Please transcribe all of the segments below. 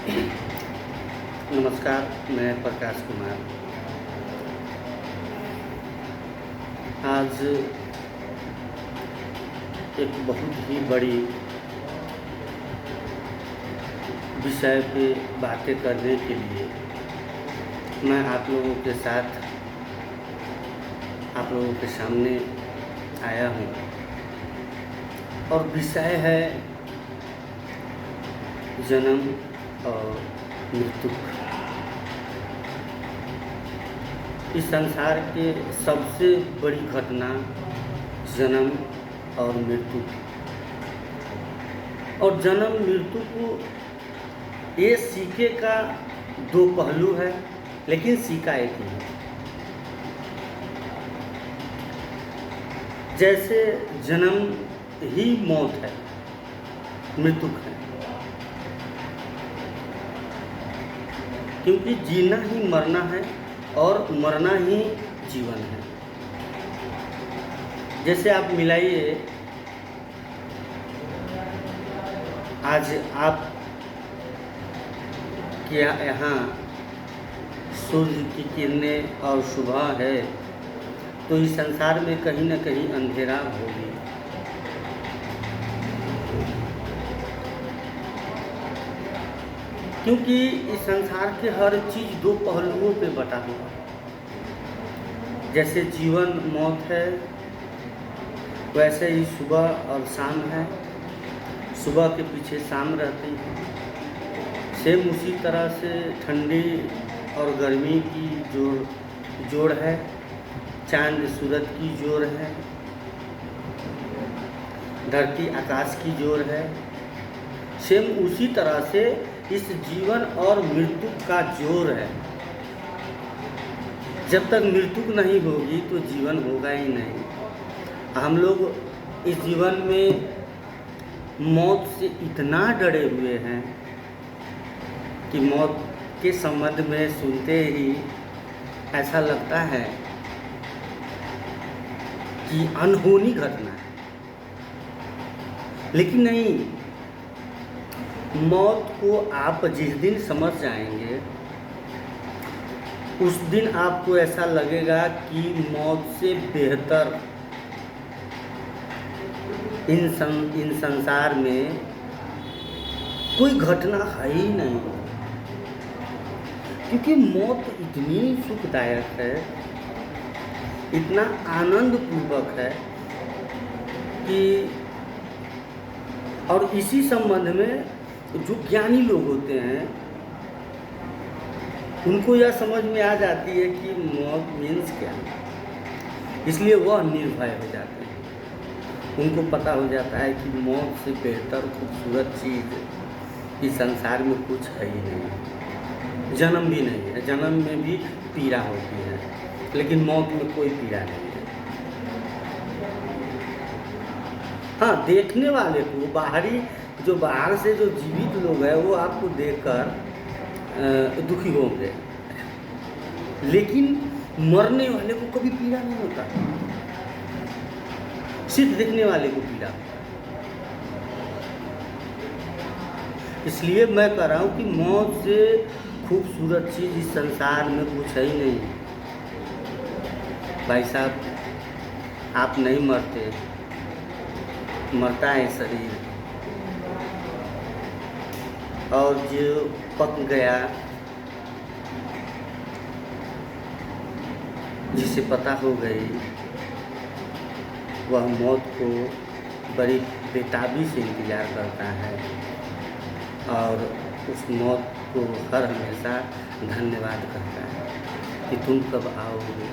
नमस्कार, मैं प्रकाश कुमार। आज एक बहुत ही बड़ी विषय पे बातें करने के लिए मैं आप लोगों के साथ, आप लोगों के सामने आया हूँ। और विषय है जन्म और मृत्यु। इस संसार के सबसे बड़ी घटना जन्म और मृत्यु। और जन्म मृत्यु को ये सिक्के का दो पहलू है, लेकिन सिक्का एक ही है। जैसे जन्म ही मौत है, मृत्यु है, क्योंकि जीना ही मरना है और मरना ही जीवन है। जैसे आप मिलाइए, आज आप क्या यहाँ सूर्य की किरणें और सुबह है, तो इस संसार में कहीं न कहीं अंधेरा होगी। क्योंकि इस संसार के हर चीज़ दो पहलुओं पे बटा हुआ है। जैसे जीवन मौत है, वैसे ही सुबह और शाम है। सुबह के पीछे शाम रहती है। सेम उसी तरह से ठंडी और गर्मी की जोड़ है, चांद सूरज की जोड़ है, धरती आकाश की जोड़ है। सेम उसी तरह से इस जीवन और मृत्यु का जोड़ है। जब तक मृत्यु नहीं होगी तो जीवन होगा ही नहीं। हम लोग इस जीवन में मौत से इतना डरे हुए हैं कि मौत के संबंध में सुनते ही ऐसा लगता है कि अनहोनी घटना है। लेकिन नहीं, मौत को आप जिस दिन समझ जाएंगे, उस दिन आपको ऐसा लगेगा कि मौत से बेहतर इन संसार में कोई घटना है ही नहीं। क्योंकि मौत इतनी सुखदायक है, इतना आनंदपूर्वक है कि, और इसी संबंध में जो ज्ञानी लोग होते हैं उनको यह समझ में आ जाती है कि मौत मीन्स क्या है। इसलिए वह निर्भय हो जाते हैं। उनको पता हो जाता है कि मौत से बेहतर खूबसूरत चीज़ इस संसार में कुछ है ही नहीं। जन्म भी नहीं है, जन्म में भी पीड़ा होती है, लेकिन मौत में कोई पीड़ा नहीं है। हाँ, देखने वाले को, बाहर से जो जीवित लोग हैं वो आपको देखकर दुखी होंगे, लेकिन मरने वाले को कभी पीड़ा नहीं होता, सिर्फ देखने वाले को पीड़ा। इसलिए मैं कह रहा हूँ कि मौत से खूबसूरत चीज़ इस संसार में कुछ है ही नहीं। भाई साहब, आप नहीं मरते, मरता है शरीर। और जो पक गया, जिसे पता हो गई, वह मौत को बड़ी बेताबी से इंतज़ार करता है और उस मौत को हर हमेशा धन्यवाद करता है कि तुम कब आओगे।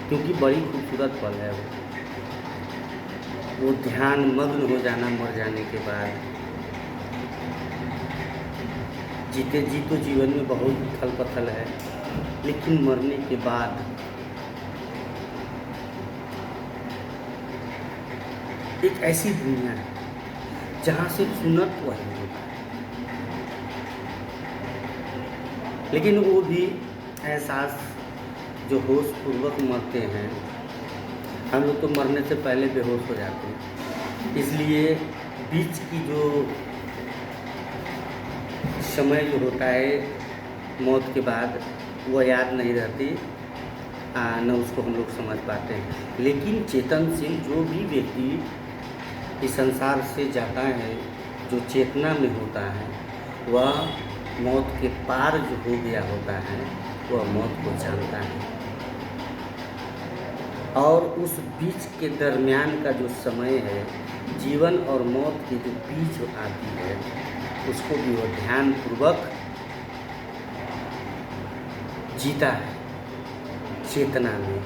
क्योंकि बड़ी खूबसूरत पल है वो ध्यान मग्न हो जाना मर जाने के बाद। जीते जी तो जीवन में बहुत उथल पथल है, लेकिन मरने के बाद एक ऐसी दुनिया है जहाँ से सुनत वही होता है। लेकिन वो भी एहसास जो होश पूर्वक मरते हैं, हम लोग तो मरने से पहले बेहोश हो जाते हैं। इसलिए बीच की जो समय जो होता है मौत के बाद वो याद नहीं रहती, न उसको हम लोग समझ पाते हैं। लेकिन चेतनशील जो भी व्यक्ति इस संसार से जाता है, जो चेतना में होता है, वह मौत के पार जो हो गया होता है वह मौत को जानता है। और उस बीच के दरमियान का जो समय है, जीवन और मौत के जो बीच आती है, उसको भी वह ध्यानपूर्वक जीता है चेतना में।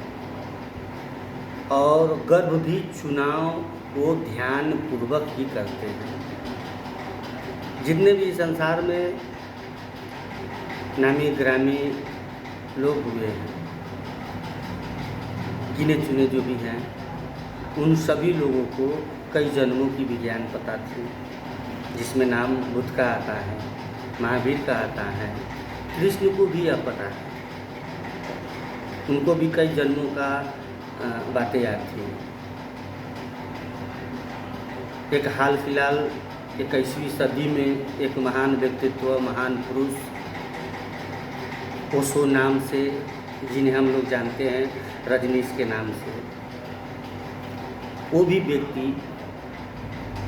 और गर्भ भी चुनाव वो ध्यानपूर्वक ही करते हैं। जितने भी संसार में नामी ग्रामी लोग हुए हैं, गिने चुने जो भी हैं, उन सभी लोगों को कई जन्मों की विज्ञान पता थी, जिसमें नाम बुद्ध का आता है, महावीर का आता है, कृष्ण को भी यह पता है, उनको भी कई जन्मों का बातें याद थी। एक हाल फिलहाल 21वीं सदी में एक महान व्यक्तित्व, महान पुरुष ओशो नाम से, जिन्हें हम लोग जानते हैं रजनीश के नाम से, वो भी व्यक्ति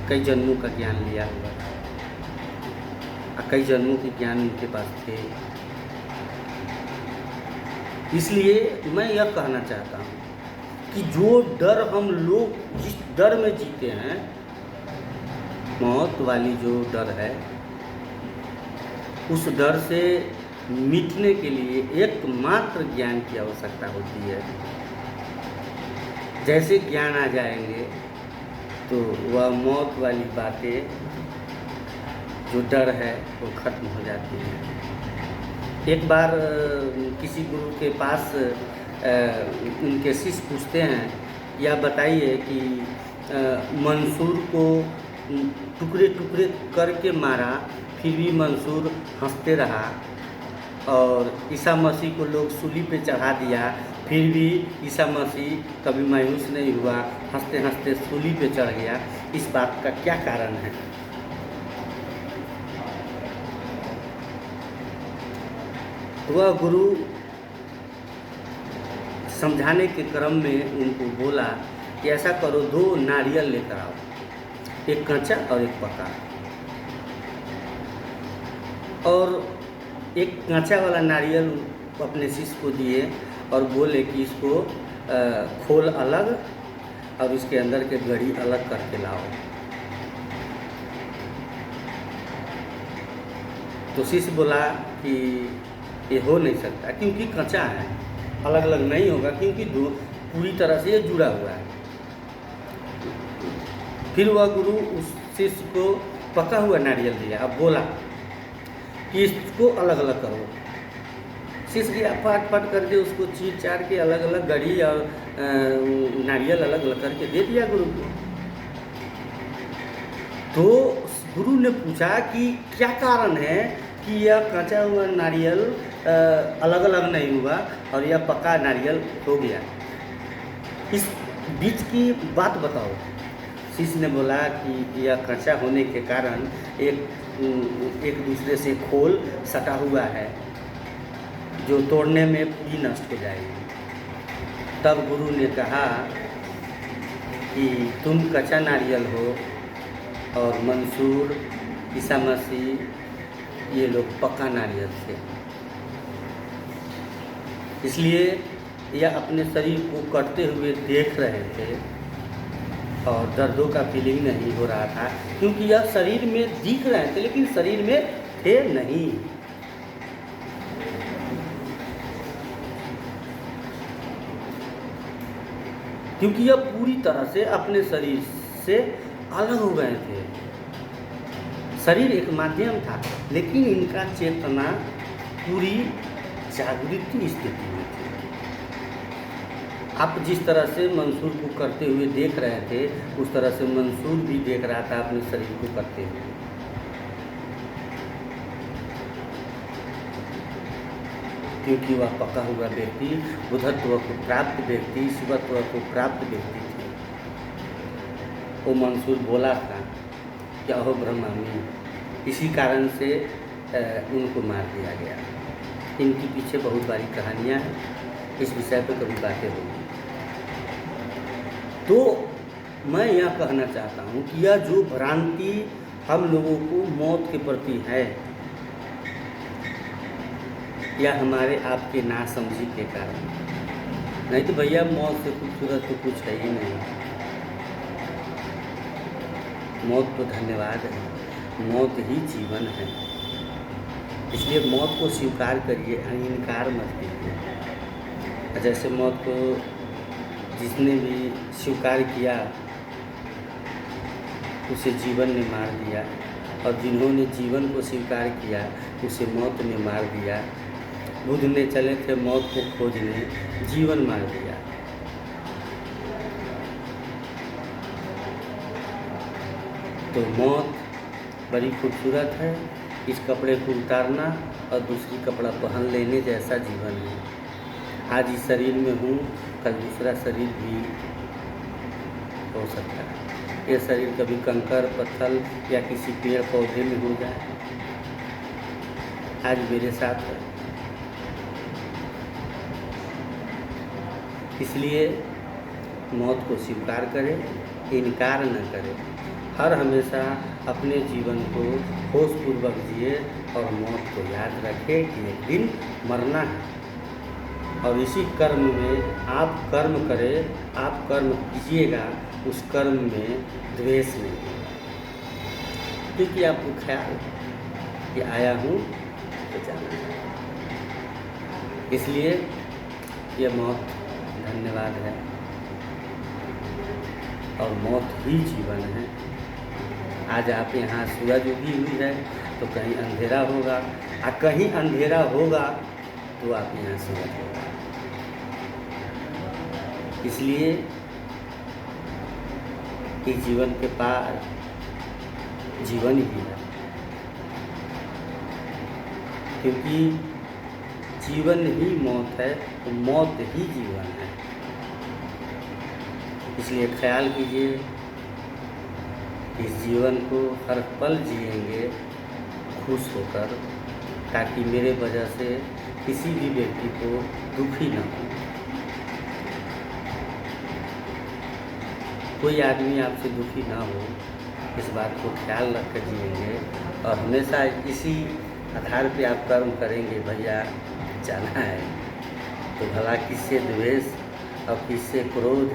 कई जन्मों का ज्ञान लिया हुआ था, कई जन्मों के ज्ञान उनके पास थे। इसलिए मैं यह कहना चाहता हूँ कि जो डर हम लोग जिस डर में जीते हैं, मौत वाली जो डर है, उस डर से मिटने के लिए एकमात्र ज्ञान की आवश्यकता होती है। जैसे ज्ञान आ जाएंगे तो वह मौत वाली बातें, जो डर है, वो खत्म हो जाती है। एक बार किसी गुरु के पास उनके शिष्य पूछते हैं, या बताइए कि मंसूर को टुकड़े टुकड़े करके मारा, फिर भी मंसूर हंसते रहा, और ईसा मसीह को लोग सूली पे चढ़ा दिया, फिर भी ईसा मसीह कभी मायूस नहीं हुआ, हंसते हंसते सूली पे चढ़ गया। इस बात का क्या कारण है? वह गुरु समझाने के क्रम में उनको बोला कि ऐसा करो, 2 नारियल लेकर आओ, एक कच्चा और एक पका। और एक कच्चा वाला नारियल अपने शिष्य को दिए और बोले कि इसको खोल अलग और इसके अंदर के गड़ी अलग करके लाओ। तो शिष्य बोला कि ये हो नहीं सकता, क्योंकि कच्चा है, अलग अलग नहीं होगा, क्योंकि पूरी तरह से ये जुड़ा हुआ है। फिर वह गुरु उस शिष्य को पका हुआ नारियल दिया, अब बोला कि इसको अलग अलग करो। शिष्य गया, फाट फाट करके उसको चीर चार के अलग अलग गड़ी और नारियल अलग अलग करके दे दिया गुरु को। तो गुरु ने पूछा कि क्या कारण है कि यह कच्चा हुआ नारियल अलग अलग नहीं हुआ और यह पका नारियल हो गया, इस बीच की बात बताओ। शिष्य ने बोला कि यह कच्चा होने के कारण एक दूसरे से खोल सटा हुआ है, जो तोड़ने में पूरी नष्ट हो जाएगी। तब गुरु ने कहा कि तुम कच्चा नारियल हो और मंसूर, ईसा मसीह, ये लोग पक्का नारियल थे। इसलिए यह अपने शरीर को कटते हुए देख रहे थे और दर्दों का फीलिंग नहीं हो रहा था, क्योंकि यह शरीर में दिख रहे थे लेकिन शरीर में थे नहीं। क्योंकि यह पूरी तरह से अपने शरीर से अलग हो गए थे। शरीर एक माध्यम था, लेकिन इनका चेतना पूरी जागृत स्थिति में थी। आप जिस तरह से मंसूर को करते हुए देख रहे थे, उस तरह से मंसूर भी देख रहा था अपने शरीर को करते हुए। क्योंकि वह पका हुआ व्यक्ति, बुद्धत्व को प्राप्त व्यक्ति, शिवत्व को प्राप्त व्यक्ति थे। वो मंसूर बोला था कि अहो ब्रह्मामी। इसी कारण से उनको मार दिया गया। इनके पीछे बहुत बारी कहानियाँ हैं, इस विषय पर कभी बातें होंगी। तो मैं यह कहना चाहता हूँ कि यह जो भ्रांति हम लोगों को मौत के प्रति है, या हमारे आपके नासमझी के कारण, नहीं तो भैया मौत से खूबसूरत तो कुछ है ही नहीं। मौत तो धन्यवाद है, मौत ही जीवन है। इसलिए मौत को स्वीकार करिए, इनकार मत कीजिए। जैसे मौत को जिसने भी स्वीकार किया उसे जीवन ने मार दिया, और जिन्होंने जीवन को स्वीकार किया उसे मौत ने मार दिया। बुद्ध ने चले थे मौत को खोजने, जीवन मार दिया। तो मौत बड़ी खूबसूरत है, इस कपड़े को उतारना और दूसरी कपड़ा पहन लेने जैसा जीवन है। आज इस शरीर में हूँ, कल दूसरा शरीर भी हो सकता है। ये शरीर कभी कंकर पत्थर या किसी पेड़ पौधे में हो जाए। आज मेरे साथ है, इसलिए मौत को स्वीकार करें, इनकार न करें। हर हमेशा अपने जीवन को होशपूर्वक जिए और मौत को याद रखें कि एक दिन मरना है। और इसी कर्म में आप कर्म करें, आप कर्म कीजिएगा, उस कर्म में द्वेष नहीं, क्योंकि आपको ख्याल कि आया हूँ तो जाना है। इसलिए यह मौत धन्यवाद है और मौत ही जीवन है। आज आप यहाँ सूरज उगी हुई है तो कहीं अंधेरा होगा, और कहीं अंधेरा होगा तो आप यहाँ सूरज होगा। इसलिए इस जीवन के पार जीवन ही है, क्योंकि जीवन ही मौत है तो मौत ही जीवन है। इसलिए ख्याल कीजिए, इस जीवन को हर पल जिएंगे खुश होकर, ताकि मेरे वजह से किसी भी व्यक्ति को दुखी न हो। कोई आदमी आपसे दुखी ना हो, इस बात को ख्याल रख कर जिएंगे, और हमेशा इसी आधार पे आप कर्म करेंगे। भैया जाना है तो भला किससे द्वेष और किससे क्रोध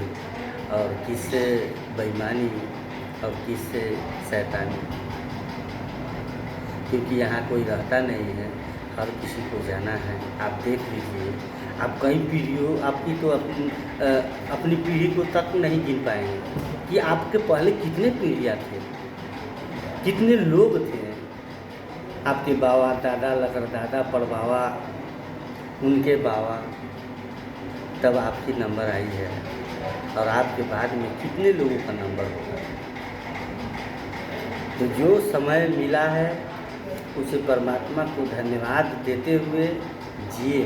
और किससे बेईमानी और किससे शैतानी, क्योंकि यहाँ कोई रहता नहीं है, हर किसी को जाना है। आप देख लीजिए, आप कई पीढ़ियों, आपकी तो अपनी पीढ़ी को तक नहीं गिन पाएंगे कि आपके पहले कितने पीढ़ियाँ थे, कितने लोग थे। आपके बाबा दादा लकड़दादा पड़बावा, उनके बाबा, तब आपकी नंबर आई है, और आपके बाद में कितने लोगों का नंबर होगा। तो जो समय मिला है उसे परमात्मा को धन्यवाद देते हुए जिए।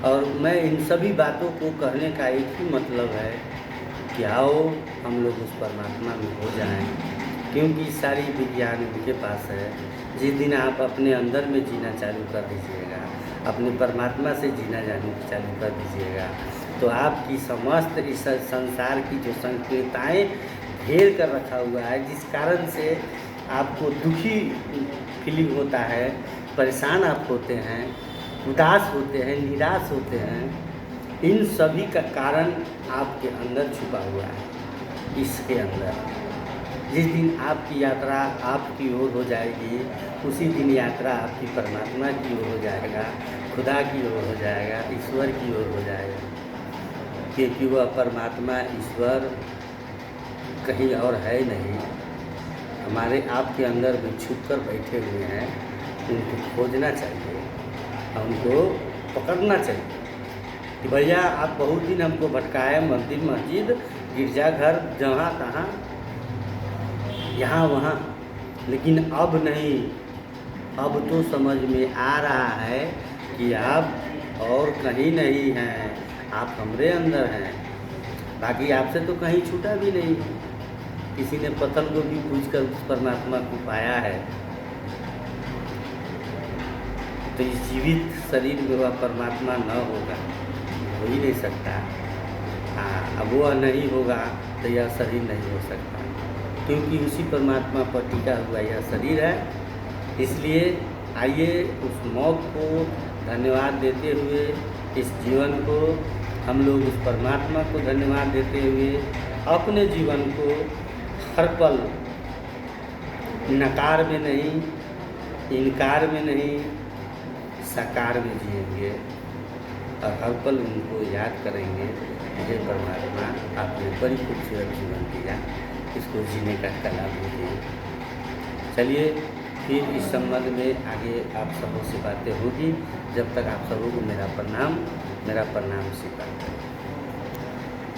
और मैं इन सभी बातों को कहने का एक ही मतलब है कि आओ हम लोग उस परमात्मा में हो जाएं, क्योंकि सारी विज्ञान उनके पास है। जिस दिन आप अपने अंदर में जीना चालू कर दीजिएगा, अपने परमात्मा से जीना चालू कर दीजिएगा, तो आपकी समस्त इस संसार की जो संकीर्णताएँ घेर कर रखा हुआ है, जिस कारण से आपको दुखी फीलिंग होता है, परेशान आप होते हैं, उदास होते हैं, निराश होते हैं, इन सभी का कारण आपके अंदर छुपा हुआ है। इसके अंदर जिस दिन आपकी यात्रा आपकी ओर हो जाएगी, उसी दिन यात्रा आपकी परमात्मा की ओर हो जाएगा, खुदा की ओर हो जाएगा, ईश्वर की ओर हो जाएगा, क्योंकि वह परमात्मा ईश्वर कहीं और है नहीं, हमारे आपके अंदर में छुप कर बैठे हुए हैं। उनको खोजना चाहिए, उनको पकड़ना चाहिए कि भैया आप बहुत दिन हमको भटकाए, मंदिर मस्जिद गिरजाघर जहाँ तहाँ यहाँ वहाँ, लेकिन अब नहीं। अब तो समझ में आ रहा है कि आप और कहीं नहीं हैं, आप हमरे अंदर हैं, बाकी आपसे तो कहीं छूटा भी नहीं है। किसी ने पतल को भी पूछ कर उस परमात्मा को पाया है, तो इस जीवित शरीर में वह परमात्मा न होगा, हो ही नहीं सकता। हाँ, अब वह नहीं होगा तो यह शरीर नहीं हो सकता, क्योंकि उसी परमात्मा पर टिका हुआ यह शरीर है। इसलिए आइए उस मौत को धन्यवाद देते हुए, इस जीवन को हम लोग उस परमात्मा को धन्यवाद देते हुए अपने जीवन को हर पल नकार में नहीं, इनकार में नहीं, साकार में जिएंगे और हर पल उनको याद करेंगे। हे परमात्मा, आपने बड़ी खूबसूरत जीवन दिया, इसको जीने का कला मुझे। चलिए फिर इस संबंध में आगे आप सबों से बातें होगी। जब तक आप सबों को मेरा प्रणाम स्वीकार करें।